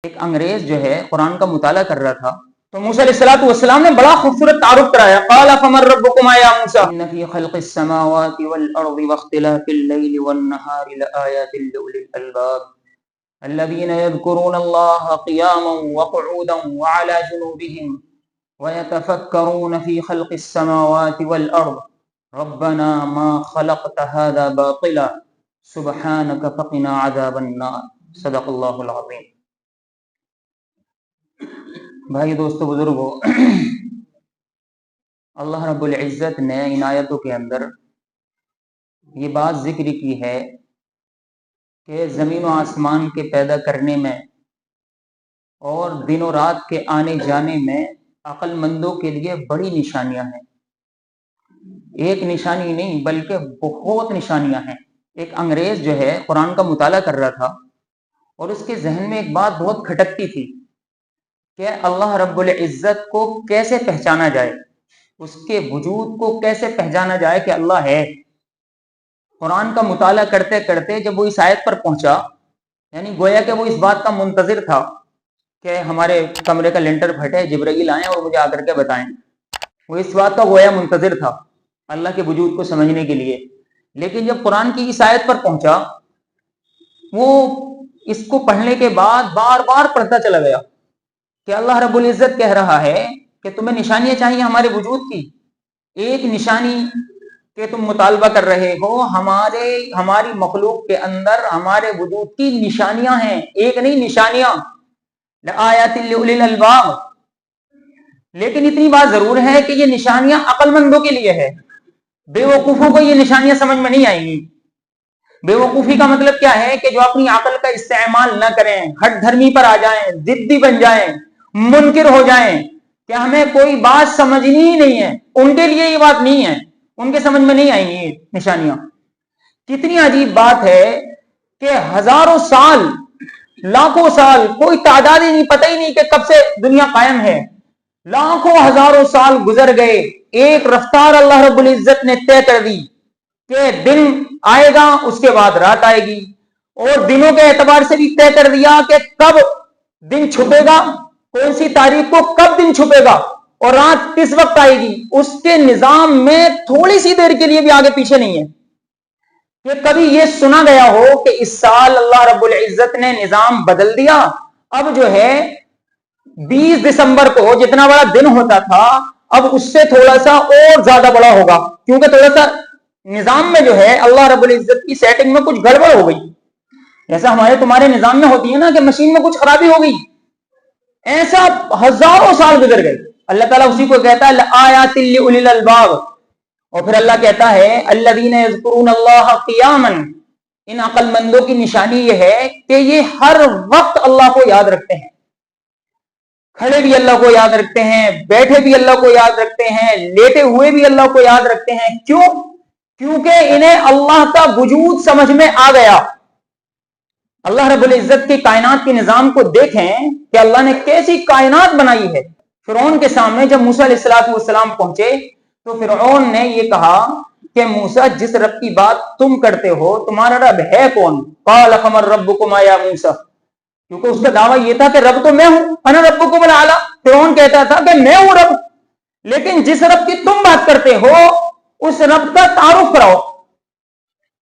ایک انگریز جو ہے قرآن کا مطالعہ کر رہا تھا تو موسیٰ علیہ الصلوۃ والسلام نے بڑا خوبصورت تعارف کرایا. قال فمن ربكما یا موسیٰ ان فی خلق السماوات والارض واختلاف اللیل والنہار لآیات لأولی الالباب الذین یذکرون اللہ قیاما وقعودا وعلی جنوبہم ویتفکرون فی خلق السماوات والارض ربنا ما خلقت هذا باطلا سبحانک فقنا عذاب النار. صدق اللہ العظیم. بھائی دوستو بزرگو، اللہ رب العزت نے ان آیتوں کے اندر یہ بات ذکر کی ہے کہ زمین و آسمان کے پیدا کرنے میں اور دن و رات کے آنے جانے میں عقل مندوں کے لیے بڑی نشانیاں ہیں. ایک نشانی نہیں بلکہ بہت نشانیاں ہیں. ایک انگریز جو ہے قرآن کا مطالعہ کر رہا تھا اور اس کے ذہن میں ایک بات بہت کھٹکتی تھی کہ اللہ رب العزت کو کیسے پہچانا جائے، اس کے وجود کو کیسے پہچانا جائے کہ اللہ ہے. قرآن کا مطالعہ کرتے کرتے جب وہ اس آیت پر پہنچا، یعنی گویا کہ وہ اس بات کا منتظر تھا کہ ہمارے کمرے کا لنٹر پھٹے، جبرائیل آئیں اور مجھے آ کر کے بتائیں. وہ اس بات کا گویا منتظر تھا اللہ کے وجود کو سمجھنے کے لیے. لیکن جب قرآن کی اس آیت پر پہنچا، وہ اس کو پڑھنے کے بعد بار بار پڑھتا چلا گیا کہ اللہ رب العزت کہہ رہا ہے کہ تمہیں نشانیاں چاہیے ہمارے وجود کی. ایک نشانی کہ تم مطالبہ کر رہے ہو، ہماری مخلوق کے اندر ہمارے وجود کی نشانیاں ہیں. ایک نہیں، نشانیاں. لآیات لأولی الالباب. لیکن اتنی بات ضرور ہے کہ یہ نشانیاں عقل مندوں کے لیے ہے. بے وقوفوں کو یہ نشانیاں سمجھ میں نہیں آئیں گی. بے وقوفی کا مطلب کیا ہے کہ جو اپنی عقل کا استعمال نہ کریں، ہٹ دھرمی پر آ جائیں، ضدی بن جائیں، منکر ہو جائیں کہ ہمیں کوئی بات سمجھنی ہی نہیں ہے. ان کے لیے یہ بات نہیں ہے، ان کے سمجھ میں نہیں آئیں گی نشانیاں. کتنی عجیب بات ہے کہ ہزاروں سال، لاکھوں سال، کوئی تعداد ہی نہیں، پتہ ہی نہیں کہ کب سے دنیا قائم ہے. لاکھوں ہزاروں سال گزر گئے، ایک رفتار اللہ رب العزت نے طے کر دی کہ دن آئے گا، اس کے بعد رات آئے گی. اور دنوں کے اعتبار سے بھی طے کر دیا کہ کب دن چھپے گا، کون سی تاریخ کو کب دن چھپے گا اور رات کس وقت آئے گی. اس کے نظام میں تھوڑی سی دیر کے لیے بھی آگے پیچھے نہیں ہے کہ کبھی یہ سنا گیا ہو کہ اس سال اللہ رب العزت نے نظام بدل دیا. اب جو ہے 20 دسمبر کو جتنا بڑا دن ہوتا تھا، اب اس سے تھوڑا سا اور زیادہ بڑا ہوگا، کیونکہ تھوڑا سا نظام میں جو ہے اللہ رب العزت کی سیٹنگ میں کچھ گڑبڑ ہو گئی. جیسا ہمارے تمہارے نظام میں ہوتی ہے نا کہ مشین میں کچھ خرابی ہو گئی، ایسا ہزاروں سال گزر گئے. اللہ تعالیٰ اسی کو کہتا ہے لآیات لأولی الالباب. اور پھر اللہ کہتا ہے الذین یذکرون اللہ قیاما. ان عقل مندوں کی نشانی یہ ہے کہ یہ ہر وقت اللہ کو یاد رکھتے ہیں. کھڑے بھی اللہ کو یاد رکھتے ہیں، بیٹھے بھی اللہ کو یاد رکھتے ہیں، لیٹے ہوئے بھی اللہ کو یاد رکھتے ہیں. کیوں؟ کیونکہ انہیں اللہ کا وجود سمجھ میں آ گیا. اللہ رب العزت کی کائنات کے نظام کو دیکھیں کہ اللہ نے کیسی کائنات بنائی ہے. فرعون کے سامنے جب موسیٰ علیہ الصلوۃ والسلام پہنچے تو فرعون نے یہ کہا کہ موسیٰ، جس رب کی بات تم کرتے ہو تمہارا رب ہے کون؟ قال فمن ربکما یا موسیٰ. کیونکہ اس کا دعویٰ یہ تھا کہ رب تو میں ہوں، انا ربکم الاعلی. فرعون کہتا تھا کہ میں ہوں رب، لیکن جس رب کی تم بات کرتے ہو اس رب کا تعارف کراؤ.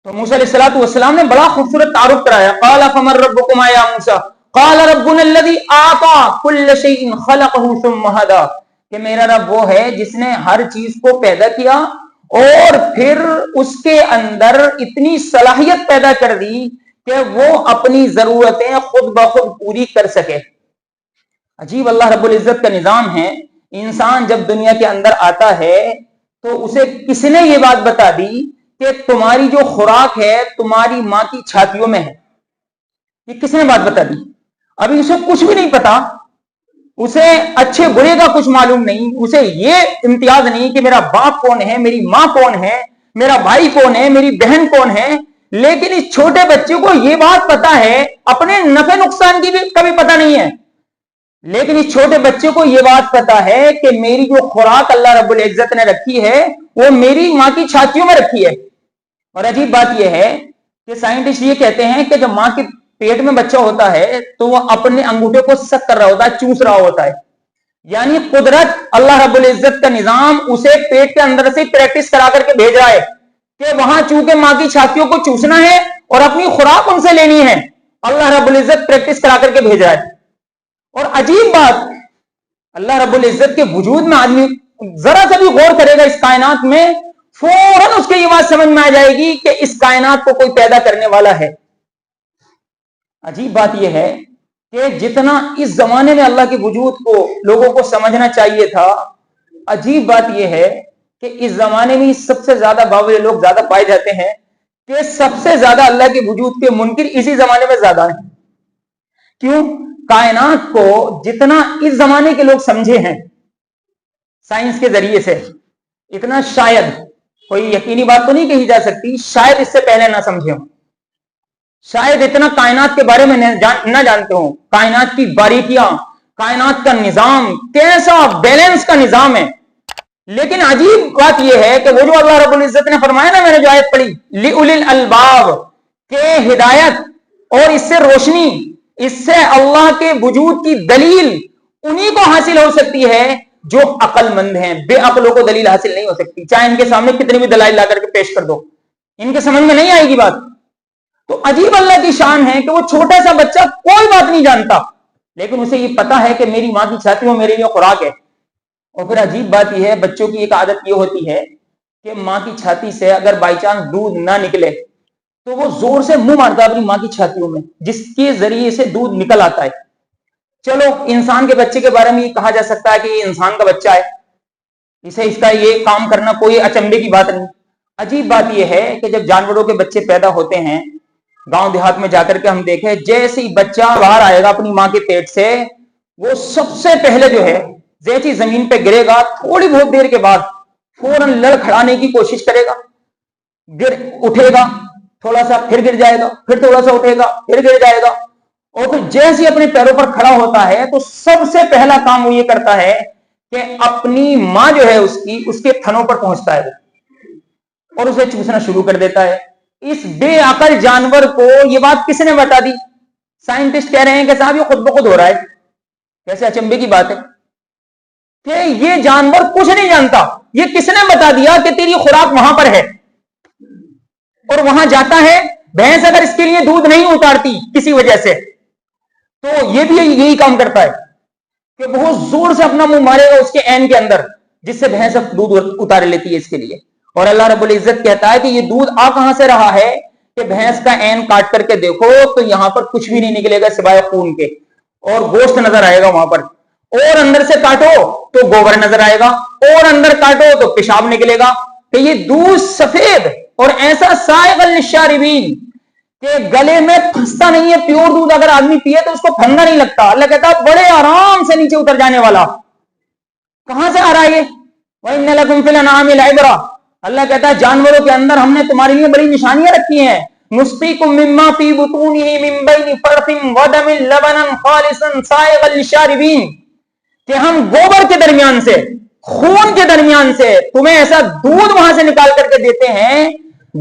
تو موسیٰ علیہ الصلوۃ والسلام نے بڑا خوبصورت تعارف کرایا. قال فمن ربکما یا موسیٰ قال ربنا الذی اعطى كل شیء خلقه ثم هدى. کہ میرا رب وہ ہے جس نے ہر چیز کو پیدا کیا اور پھر اس کے اندر اتنی صلاحیت پیدا کر دی کہ وہ اپنی ضرورتیں خود بخود پوری کر سکے. عجیب اللہ رب العزت کا نظام ہے. انسان جب دنیا کے اندر آتا ہے تو اسے کس نے یہ بات بتا دی کہ تمہاری جو خوراک ہے تمہاری ماں کی چھاتیوں میں ہے. یہ کس نے بات بتا دی؟ ابھی اسے کچھ بھی نہیں پتا، اسے اچھے برے کا کچھ معلوم نہیں، اسے یہ امتیاز نہیں کہ میرا باپ کون ہے، میری ماں کون ہے، میرا بھائی کون ہے، میری بہن کون ہے. لیکن اس چھوٹے بچے کو یہ بات پتا ہے، اپنے نفع نقصان کی بھی کبھی پتا نہیں ہے، لیکن اس چھوٹے بچے کو یہ بات پتا ہے کہ میری جو خوراک اللہ رب العزت نے رکھی ہے وہ میری ماں کی چھاتیوں میں رکھی ہے. اور عجیب بات یہ ہے کہ سائنٹسٹ یہ کہتے ہیں کہ جب ماں کے پیٹ میں بچہ ہوتا ہے تو وہ اپنے انگوٹھے کو سک کر رہا ہوتا ہے, چوس رہا ہوتا ہے. یعنی قدرت اللہ رب العزت کا نظام اسے پیٹ کے اندر سے پریکٹس کرا کر کے بھیج رہا ہے کہ وہاں چونکہ ماں کی چھاتیوں کو چوسنا ہے اور اپنی خوراک ان سے لینی ہے, اللہ رب العزت پریکٹس کرا کر کے بھیج رہا ہے. اور عجیب بات, اللہ رب العزت کے وجود میں آدمی ذرا سا بھی غور کرے گا اس کائنات میں, فوراً اس کے یہ بات سمجھ میں آ جائے گی کہ اس کائنات کو کوئی پیدا کرنے والا ہے. عجیب بات یہ ہے کہ جتنا اس زمانے میں اللہ کے وجود کو لوگوں کو سمجھنا چاہیے تھا, عجیب بات یہ ہے کہ اس زمانے میں سب سے زیادہ باولے لوگ زیادہ پائے جاتے ہیں کہ سب سے زیادہ اللہ کے وجود کے منکر اسی زمانے میں زیادہ ہیں. کیوں؟ کائنات کو جتنا اس زمانے کے لوگ سمجھے ہیں سائنس کے ذریعے سے, اتنا شاید کوئی یقینی بات تو نہیں کہی جا سکتی, شاید اس سے پہلے نہ سمجھے ہوں, شاید اتنا کائنات کے بارے میں نہ جانتے ہوں, کائنات کی باریکیاں, کائنات کا نظام کیسا بیلنس کا نظام ہے. لیکن عجیب بات یہ ہے کہ وہ جو اللہ رب العزت نے فرمایا نا, میں نے جو آیت پڑھی لِأُولِي الْأَلْبَابِ, کہ ہدایت اور اس سے روشنی, اس سے اللہ کے وجود کی دلیل انہی کو حاصل ہو سکتی ہے جو عقل مند ہیں. بے عقلوں کو دلیل حاصل نہیں ہو سکتی, چاہے ان کے سامنے کتنی بھی دلائل لا کر کے پیش کر دو, ان کے سمجھ میں نہیں آئے گی بات. تو عجیب اللہ کی شان ہے کہ وہ چھوٹا سا بچہ کوئی بات نہیں جانتا, لیکن اسے یہ پتا ہے کہ میری ماں کی چھاتی میں میرے لیے خوراک ہے. اور پھر عجیب بات یہ ہے, بچوں کی ایک عادت یہ ہوتی ہے کہ ماں کی چھاتی سے اگر بائی چانس دودھ نہ نکلے تو وہ زور سے منہ مارتا ہے اپنی ماں کی چھاتیوں میں, جس کے ذریعے سے دودھ نکل آتا ہے. چلو انسان کے بچے کے بارے میں یہ کہا جا سکتا ہے کہ یہ انسان کا بچہ ہے, اسے اس کا یہ کام کرنا کوئی اچنبے کی بات نہیں. عجیب بات یہ ہے کہ جب جانوروں کے بچے پیدا ہوتے ہیں گاؤں دیہات میں جا کر کے ہم دیکھیں, جیسے ہی بچہ باہر آئے گا اپنی ماں کے پیٹ سے, وہ سب سے پہلے جو ہے جیسی زمین پہ گرے گا تھوڑی بہت دیر کے بعد فوراً لڑکھڑانے کی کوشش کرے گا, اٹھے گا تھوڑا سا, پھر گر جائے گا, پھر تھوڑا سا اٹھے گا, پھر گر جائے گا, اور پھر جیسے اپنے پیروں پر کھڑا ہوتا ہے تو سب سے پہلا کام وہ یہ کرتا ہے کہ اپنی ماں جو ہے اس کے تھنوں پر پہنچتا ہے اور اسے چوسنا شروع کر دیتا ہے. اس بے عقل جانور کو یہ بات کس نے بتا دی؟ سائنٹسٹ کہہ رہے ہیں کہ صاحب یہ خود بخود ہو رہا ہے. کیسے اچنبے کی بات ہے کہ یہ جانور کچھ نہیں جانتا, یہ کس نے بتا دیا کہ تیری خوراک وہاں پر ہے اور وہاں جاتا ہے. بھینس اگر اس کے لیے دودھ نہیں اتارتی کسی وجہ سے تو یہ بھی یہی کام کرتا ہے کہ بہت زور سے اپنا منہ مارے گا اس کے عین کے اندر, جس سے بھینس دودھ اتار لیتی ہے اس کے لیے. اور اللہ رب العزت کہتا ہے کہ یہ دودھ آ کہاں سے رہا ہے کہ بھینس کا عین کاٹ کر کے دیکھو تو یہاں پر کچھ بھی نہیں نکلے گا سوائے خون کے, اور گوشت نظر آئے گا وہاں پر, اور اندر سے کاٹو تو گوبر نظر آئے گا, اور اندر کاٹو تو پیشاب نکلے گا. کہ یہ دودھ سفید اور ایسا سائغ للشاربین کہ گلے میں پھنستا نہیں ہے. پیور دودھ اگر آدمی پیے تو اس کو پھندا نہیں لگتا. اللہ کہتا ہے بڑے آرام سے نیچے اتر جانے والا. کہاں سے آ رہا ہے یہ؟ وَإِنَّ لَكُمْ فِي الْأَنْعَامِ لَعِبْرَةً, اللہ کہتا ہے جانوروں کے اندر ہم نے تمہارے لیے بڑی نشانیاں رکھی ہیں. نُسْقِيكُم مِّمَّا فِي بُطُونِهِ مِن بَيْنِ فَرْثٍ وَدَمٍ لَبَنًا خَالِصًا سَائِغًا لِّلشَّارِبِينَ, کہ ہم گوبر کے درمیان سے, خون کے درمیان سے تمہیں ایسا دودھ وہاں سے نکال کر کے دیتے ہیں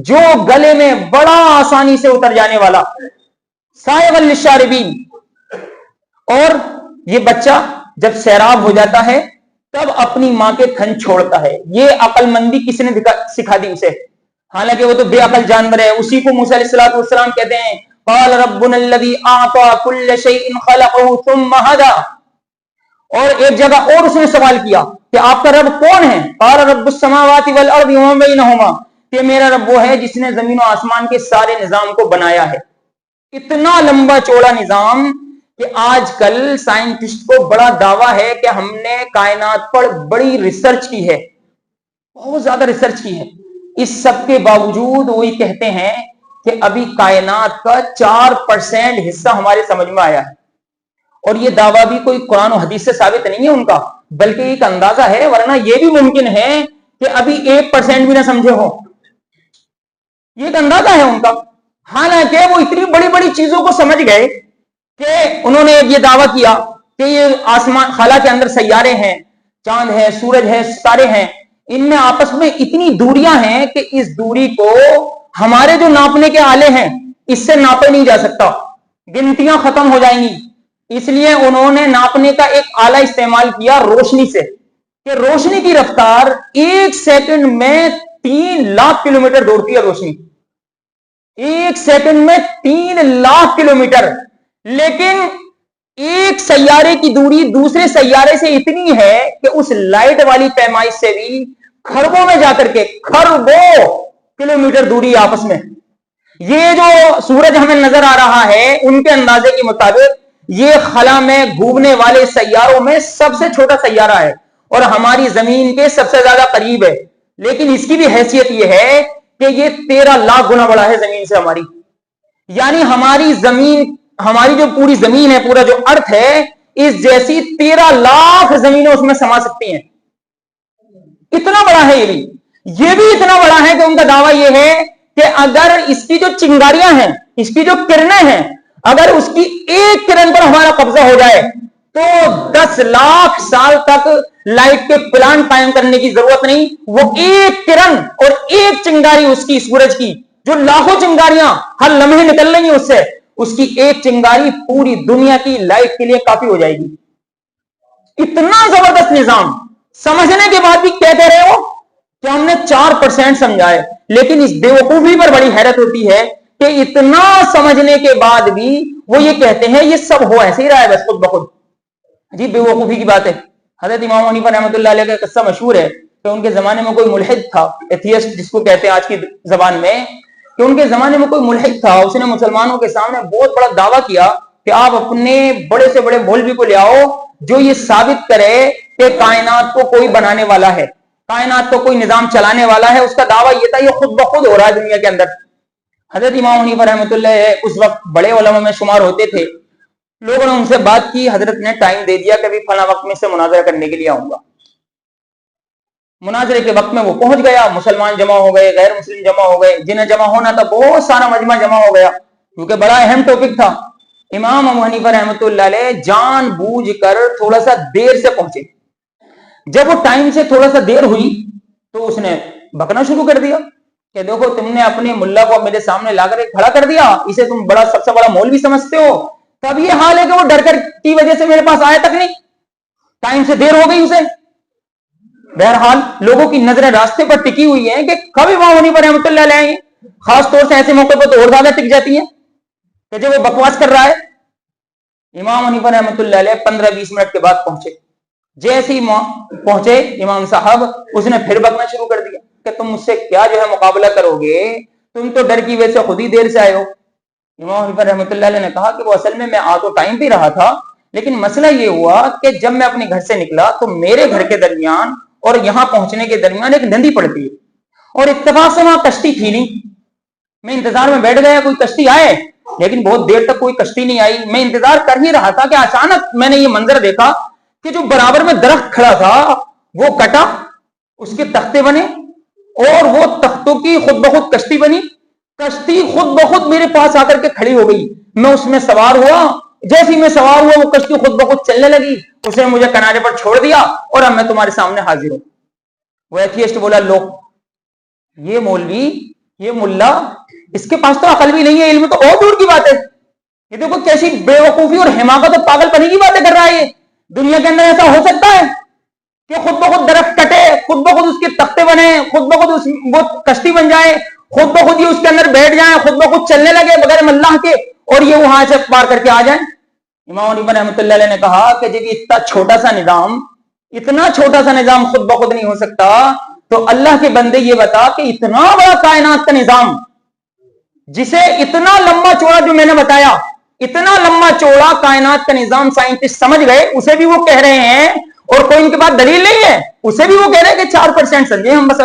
جو گلے میں بڑا آسانی سے اتر جانے والا, سائغًا للشاربین. اور یہ بچہ جب سیراب ہو جاتا ہے تب اپنی ماں کے تھن چھوڑتا ہے. یہ عقل مندی کس نے سکھا دی اسے؟ حالانکہ وہ تو بے عقل جانور ہے. اسی کو موسیٰ علیہ الصلوۃ والسلام کہتے ہیں قال ربنا الذي اعطى كل شيء خلقه ثم هدى. اور ایک جگہ اور اس نے سوال کیا کہ آپ کا رب کون ہے؟ قال رب السماوات والارض وما بينهما, کہ میرا رب وہ ہے جس نے زمین و آسمان کے سارے نظام کو بنایا ہے. اتنا لمبا چوڑا نظام کہ آج کل سائنٹسٹ کو بڑا دعویٰ ہے کہ ہم نے کائنات پر بڑی ریسرچ کی ہے, بہت زیادہ ریسرچ کی ہے. اس سب کے باوجود وہی کہتے ہیں کہ ابھی کائنات کا 4% حصہ ہمارے سمجھ میں آیا ہے. اور یہ دعویٰ بھی کوئی قرآن و حدیث سے ثابت نہیں ہے ان کا, بلکہ ایک اندازہ ہے, ورنہ یہ بھی ممکن ہے کہ ابھی 1% بھی نہ سمجھے ہو. یہ ایک اندازہ ہے ان کا. حالانکہ وہ اتنی بڑی بڑی چیزوں کو سمجھ گئے کہ انہوں نے یہ دعویٰ کیا کہ یہ آسمان خلا کے اندر سیارے ہیں, چاند ہے, سورج ہے, ستارے ہیں, ان میں آپس میں اتنی دوریاں ہیں کہ اس دوری کو ہمارے جو ناپنے کے آلے ہیں اس سے ناپے نہیں جا سکتا. گنتیاں ختم ہو جائیں گی. اس لیے انہوں نے ناپنے کا ایک آلہ استعمال کیا روشنی سے, کہ روشنی کی رفتار 1 سیکنڈ میں 3 لاکھ کلومیٹر دوڑتی ہے روشنی, 1 سیکنڈ میں 3 لاکھ کلومیٹر. لیکن ایک سیارے کی دوری دوسرے سیارے سے اتنی ہے کہ اس لائٹ والی پیمائش سے بھی خربوں میں جا کر کے, خربوں کلومیٹر دوری آپس میں. یہ جو سورج ہمیں نظر آ رہا ہے ان کے اندازے کے مطابق یہ خلا میں گھومنے والے سیاروں میں سب سے چھوٹا سیارہ ہے اور ہماری زمین کے سب سے زیادہ قریب ہے. لیکن اس کی بھی حیثیت یہ ہے کہ یہ 13 لاکھ گنا بڑا ہے زمین سے ہماری. یعنی ہماری زمین, ہماری جو پوری زمین ہے, پورا جو ارتھ ہے, اس جیسی 13 لاکھ زمینیں اس میں سما سکتی ہیں. اتنا بڑا ہے یہ بھی اتنا بڑا ہے کہ ان کا دعویٰ یہ ہے کہ اگر اس کی جو چنگاریاں ہیں, اس کی جو کرنیں ہیں, اگر اس کی ایک کرن پر ہمارا قبضہ ہو جائے تو 10 لاکھ سال تک لائٹ کے پلانٹ قائم کرنے کی ضرورت نہیں. وہ ایک کرن اور ایک چنگاری اس کی سورج کی, جو لاکھوں چنگاریاں ہر لمحے نکل رہی ہیں اس سے, اس کی ایک چنگاری پوری دنیا کی لائٹ کے لیے کافی ہو جائے گی. اتنا زبردست نظام سمجھنے کے بعد بھی کہتے رہے ہو کہ ہم نے 4% سمجھا ہے. لیکن اس بیوقوفی پر بڑی حیرت ہوتی ہے کہ اتنا سمجھنے کے بعد بھی وہ یہ کہتے ہیں یہ سب ہو ایسے ہی رہا ہے بس خود بخود. جی بےوقوفی کی بات ہے. حضرت امام حنیفہ رحمۃ اللہ علیہ کا قصہ مشہور ہے کہ ان کے زمانے میں کوئی ملحد تھا, ایتھیسٹ جس کو کہتے ہیں آج کی زبان میں, کہ ان کے زمانے میں کوئی ملحد تھا. اس نے مسلمانوں کے سامنے بہت بڑا دعویٰ کیا کہ آپ اپنے بڑے سے بڑے مولوی کو لے آؤ جو یہ ثابت کرے کہ کائنات کو کوئی بنانے والا ہے, کائنات کو کوئی نظام چلانے والا ہے. اس کا دعویٰ یہ تھا یہ خود بخود ہو رہا ہے دنیا کے اندر. حضرت امام حنیفہ رحمۃ اللہ اس وقت بڑے علماء میں شمار ہوتے تھے. لوگوں نے ان سے بات کی, حضرت نے ٹائم دے دیا کہ ابھی فلاں وقت میں سے مناظرہ کرنے کے لیے آؤں گا. مناظرے کے وقت میں وہ پہنچ گیا, مسلمان جمع ہو گئے, غیر مسلم جمع ہو گئے, جنہیں جمع ہونا تھا بہت سارا مجمع جمع ہو گیا کیونکہ بڑا اہم ٹاپک تھا. امام ابو حنیفہ رحمۃ اللہ علیہ جان بوجھ کر تھوڑا سا دیر سے پہنچے. جب وہ ٹائم سے تھوڑا سا دیر ہوئی تو اس نے بکنا شروع کر دیا کہ دیکھو تم نے اپنے ملا کو میرے سامنے لا کر کھڑا کر دیا, اسے تم بڑا سب سے بڑا مولوی سمجھتے ہو. تب یہ حال ہے کہ وہ ڈر کر کی وجہ سے میرے پاس آیا تک نہیں, ٹائم سے دیر ہو گئی اسے. بہرحال لوگوں کی نظریں راستے پر ٹکی ہوئی ہیں کہ کب امام حنیفہ رحمۃ اللہ علیہ آئیں. خاص طور سے ایسے موقع پر تو اور زیادہ ٹک جاتی ہیں کہ جب وہ بکواس کر رہا ہے. امام حنیفہ رحمۃ اللہ علیہ 15-20 منٹ کے بعد پہنچے. جیسے ہی پہنچے امام صاحب, اس نے پھر بکنا شروع کر دیا کہ تم مجھ سے کیا جو ہے مقابلہ کرو گے, تم تو ڈر کی وجہ سے خود ہی دیر سے آئے ہو. امام حنیفہ رحمۃ اللہ علیہ نے کہا کہ وہ اصل میں آ تو ٹائم پہ رہا تھا, لیکن مسئلہ یہ ہوا کہ جب میں اپنے گھر سے نکلا تو میرے گھر کے درمیان اور یہاں پہنچنے کے درمیان ایک ندی پڑتی ہے اور اتفاق سے وہاں کشتی تھی نہیں. میں انتظار میں بیٹھ گیا کوئی کشتی آئے, لیکن بہت دیر تک کوئی کشتی نہیں آئی. میں انتظار کر ہی رہا تھا کہ اچانک میں نے یہ منظر دیکھا کہ جو برابر میں درخت کھڑا تھا وہ کٹا, اس کے تختے بنے اور وہ تختوں کی خود بخود کشتی بنی. کشتی خود بخود میرے پاس آ کر کے کھڑی ہو گئی. میں اس میں سوار ہوا, جیسے میں سوار ہوا وہ کشتی خود بخود چلنے لگی. اس نے مجھے کنارے پر چھوڑ دیا اور اب میں تمہارے سامنے حاضر ہوں. وہ ایتھیسٹ بولا لو یہ مولوی, یہ ملا, اس کے پاس تو عقل بھی نہیں ہے, علم تو اور دور کی بات ہے. یہ دیکھو کیسی بے وقوفی اور حماقت اور پاگل پنی کی باتیں کر رہا ہے. یہ دنیا کے اندر ایسا ہو سکتا ہے کہ خود بخود درخت کٹے, خود بخود اس کے تختے بنے, خود بخود وہ کشتی بن جائے, خود بخود یہ اس کے اندر بیٹھ جائیں, خود بخود چلنے لگے بغیر اللہ کے, اور یہ وہاں سے پار کر کے آ جائیں. امام حنیفہ رحمۃ اللہ علیہ نے کہا کہ جب اتنا چھوٹا سا نظام, اتنا چھوٹا سا نظام خود بخود نہیں ہو سکتا, تو اللہ کے بندے یہ بتا کہ اتنا بڑا کائنات کا نظام جسے اتنا لمبا چوڑا جو میں نے بتایا, اتنا لمبا چوڑا کائنات کا نظام سائنٹسٹ سمجھ گئے, اسے بھی وہ کہہ رہے ہیں اور کوئی ان کے پاس دلیل نہیں ہے, اسے بھی وہ کہہ رہے ہیں کہ 4% سمجھے ہم, بس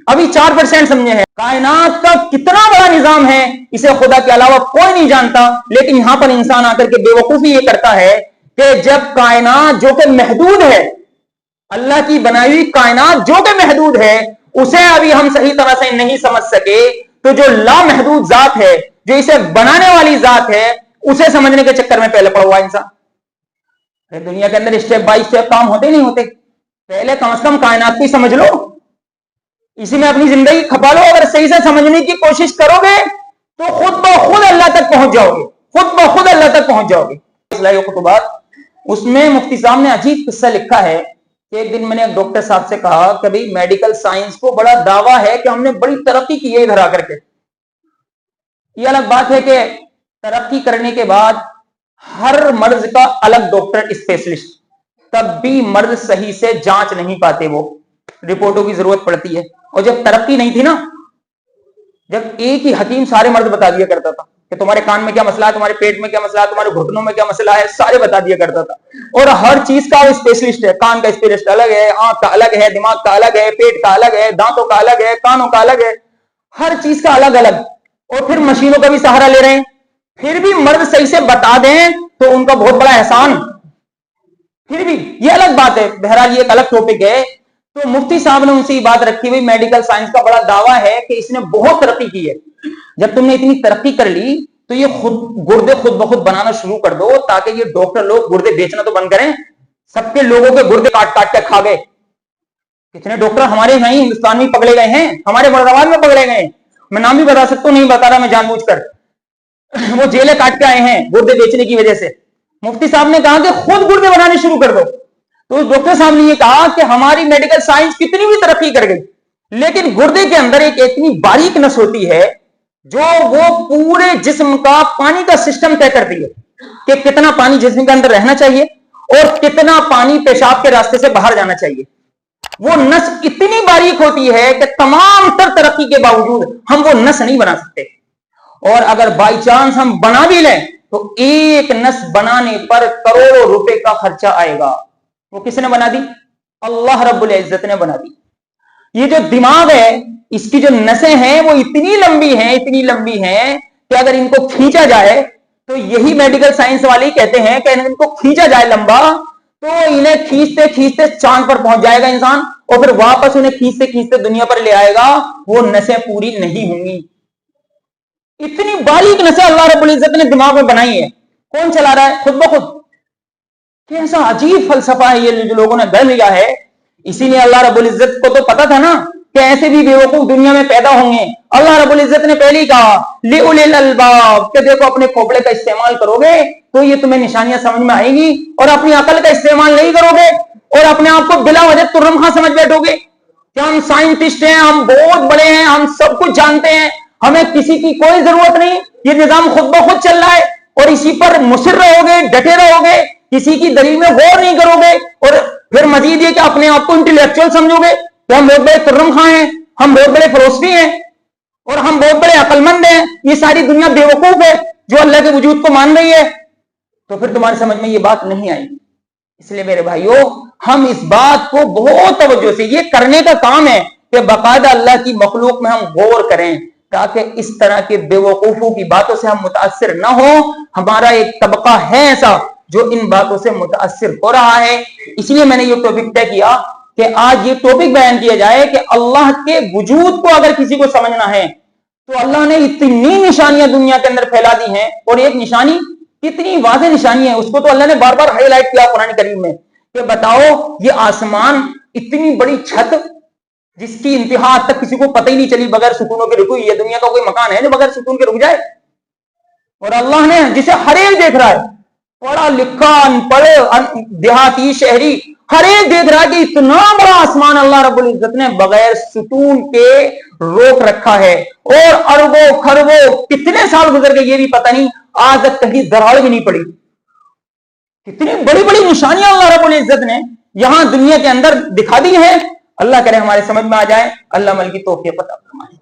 ابھی 4% سمجھے ہیں. کائنات کا کتنا بڑا نظام ہے اسے خدا کے علاوہ کوئی نہیں جانتا. لیکن یہاں پر انسان آ کر کے بے وقوفی یہ کرتا ہے کہ جب کائنات جو کہ محدود ہے, اللہ کی بنائی ہوئی کائنات جو کہ محدود ہے, اسے ابھی ہم صحیح طرح سے نہیں سمجھ سکے, تو جو لامحدود ذات ہے, جو اسے بنانے والی ذات ہے, اسے سمجھنے کے چکر میں پہلے پڑا ہوا انسان. دنیا کے اندر اسٹیپ بائی اسٹیپ کام ہوتے نہیں ہوتے. پہلے کم از کم کائنات کو ہی سمجھ لو, اسی میں اپنی زندگی کھپا لو. اگر صحیح سے سمجھنے کی کوشش کرو گے تو خود بخود اللہ تک پہنچ جاؤ گے. خود بخود اللہ تک پہنچ جاؤ گے. اصلاح خطبات اس میں مفتی صاحب نے عجیب قصہ لکھا ہے کہ ایک دن میں نے ایک ڈاکٹر صاحب سے کہا کہ بھائی میڈیکل سائنس کو بڑا دعویٰ ہے کہ ہم نے بڑی ترقی کی ہے ادھر آ کر کے. یہ الگ بات ہے کہ ترقی کرنے کے بعد ہر مرض کا الگ ڈاکٹر اسپیشلسٹ، تب بھی مرض صحیح سے جانچ نہیں پاتے، وہ رپورٹوں کی ضرورت پڑتی ہے. اور جب ترقی نہیں تھی نا، جب ایک ہی حکیم سارے مرض بتا دیا کرتا تھا کہ تمہارے کان میں کیا مسئلہ ہے، تمہارے پیٹ میں کیا مسئلہ ہے، تمہارے گھٹنوں میں کیا مسئلہ ہے، سارے بتا دیا کرتا تھا. اور ہر چیز کا اسپیشلسٹ ہے، کان کا اسپیشلسٹ الگ ہے، آنکھ کا الگ ہے، دماغ کا الگ ہے، پیٹ کا الگ ہے، دانتوں کا الگ ہے، کانوں کا الگ ہے، ہر چیز کا الگ الگ. اور پھر مشینوں کا بھی سہارا لے رہے ہیں، پھر بھی مرض صحیح سے بتا دیں تو ان کا بہت بڑا احسان. پھر بھی یہ الگ بات ہے، بہرحال یہ ایک الگ ٹاپک ہے. تو مفتی صاحب نے ان سے یہ بات رکھی ہوئی، میڈیکل سائنس کا بڑا دعویٰ ہے کہ اس نے بہت ترقی کی ہے. جب تم نے اتنی ترقی کر لی تو یہ گردے خود بخود بنانا شروع کر دو، تاکہ یہ ڈاکٹر لوگ گردے بیچنا تو بند کریں. سب کے لوگوں کے گردے کاٹ کاٹ کے کھا گئے. کتنے ڈاکٹر ہمارے یہاں ہی ہندوستان میں پکڑے گئے ہیں، ہمارے مراد آباد میں پکڑے گئے ہیں. میں نام بھی بتا سکتا ہوں، نہیں بتا رہا میں جان بوجھ کر. وہ جیلیں کاٹ کے آئے ہیں گردے بیچنے کی وجہ سے. مفتی صاحب نے کہا کہ خود گردے بنانے شروع کر دو. تو ڈاکٹر صاحب نے یہ کہا کہ ہماری میڈیکل سائنس کتنی بھی ترقی کر گئی، لیکن گردے کے اندر ایک اتنی باریک نس ہوتی ہے جو وہ پورے جسم کا پانی کا سسٹم طے کرتی ہے کہ کتنا پانی جسم کے اندر رہنا چاہیے اور کتنا پانی پیشاب کے راستے سے باہر جانا چاہیے. وہ نس اتنی باریک ہوتی ہے کہ تمام تر ترقی کے باوجود ہم وہ نس نہیں بنا سکتے. اور اگر بائی چانس ہم بنا بھی لیں تو ایک نس بنانے پر کروڑوں روپے کا خرچہ آئے گا. وہ کس نے بنا دی؟ اللہ رب العزت نے بنا دی. یہ جو دماغ ہے، اس کی جو نسیں ہیں وہ اتنی لمبی ہیں کہ اگر ان کو کھینچا جائے تو یہی میڈیکل سائنس والے کہتے ہیں کہ ان کو کھینچا جائے لمبا تو انہیں کھینچتے کھینچتے چاند پر پہنچ جائے گا انسان، اور پھر واپس انہیں کھینچتے کھینچتے دنیا پر لے آئے گا. وہ نسیں پوری نہیں ہوں گی. اتنی باریک نسیں اللہ رب العزت نے دماغ میں بنائی ہے. کون چلا رہا ہے؟ خود بخود. کیسا عجیب فلسفہ ہے یہ جو لوگوں نے گھڑ لیا ہے. اسی لیے اللہ رب العزت کو تو پتا تھا نا کہ ایسے بھی بیوقوف دنیا میں پیدا ہوں گے. اللہ رب العزت نے پہلے ہی کہا لِأُولِي الْأَلْبَابِ کہ دیکھو اپنے کھوپڑے کا استعمال کرو گے تو یہ تمہیں نشانیاں سمجھ میں آئیں گی، اور اپنی عقل کا استعمال نہیں کرو گے اور اپنے آپ کو بلا وجہ ترم خاں سمجھ بیٹھو گے کہ ہم سائنٹسٹ ہیں، ہم بہت بڑے ہیں، ہم سب کچھ جانتے ہیں، ہمیں کسی کی کوئی ضرورت نہیں، یہ نظام خود بخود چل رہا ہے. اور اسی پر مصر رہو گے، ڈٹے رہو گے، کسی کی دلیل میں غور نہیں کرو گے، اور پھر مزید یہ کہ اپنے آپ کو انٹلیکچوئل سمجھو گے کہ ہم بہت بڑے ترم خاں ہیں، ہم بہت بڑے فلسفی ہیں اور ہم بہت بڑے عقل مند ہیں. یہ ساری دنیا بیوقوف ہے جو اللہ کے وجود کو مان رہی ہے. تو پھر تمہاری سمجھ میں یہ بات نہیں آئی. اس لیے میرے بھائیوں، ہم اس بات کو بہت توجہ سے، یہ کرنے کا کام ہے کہ باقاعدہ اللہ کی مخلوق میں ہم غور کریں تاکہ اس طرح کے بے وقوفوں کی باتوں سے ہم متاثر نہ ہوں. ہمارا ایک طبقہ ہے ایسا جو ان باتوں سے متاثر ہو رہا ہے. اس لیے میں نے یہ ٹاپک طے کیا کہ آج یہ ٹاپک بیان کیا جائے کہ اللہ کے وجود کو اگر کسی کو سمجھنا ہے تو اللہ نے اتنی نشانیاں دنیا کے اندر پھیلا دی ہیں، اور ایک نشانی کتنی واضح نشانی ہے اس کو تو اللہ نے بار بار ہائی لائٹ کیا قرآن کریم میں کہ بتاؤ یہ آسمان، اتنی بڑی چھت جس کی انتہا آج تک کسی کو پتہ ہی نہیں چلی بغیر ستونوں کے رکی. یہ دنیا کا کوئی مکان ہے جو بغیر ستون کے رک جائے؟ اور اللہ نے جسے ہر ایک دیکھ رہا ہے، پڑھا لکھا، ان پڑھ، دیہاتی، شہری، ہر ایک دیکھ رہا ہے کہ اتنا بڑا آسمان اللہ رب العزت نے بغیر ستون کے روک رکھا ہے. اور اربوں خربوں کتنے سال گزر گئے یہ بھی پتہ نہیں، آج تک کہیں دراڑ بھی نہیں پڑی. کتنی بڑی بڑی نشانیاں اللہ رب العزت نے یہاں دنیا کے اندر دکھا دی ہیں. اللہ کرے ہمارے سمجھ میں آ جائے. اللہ عمل کی توفیق عطا فرمائے.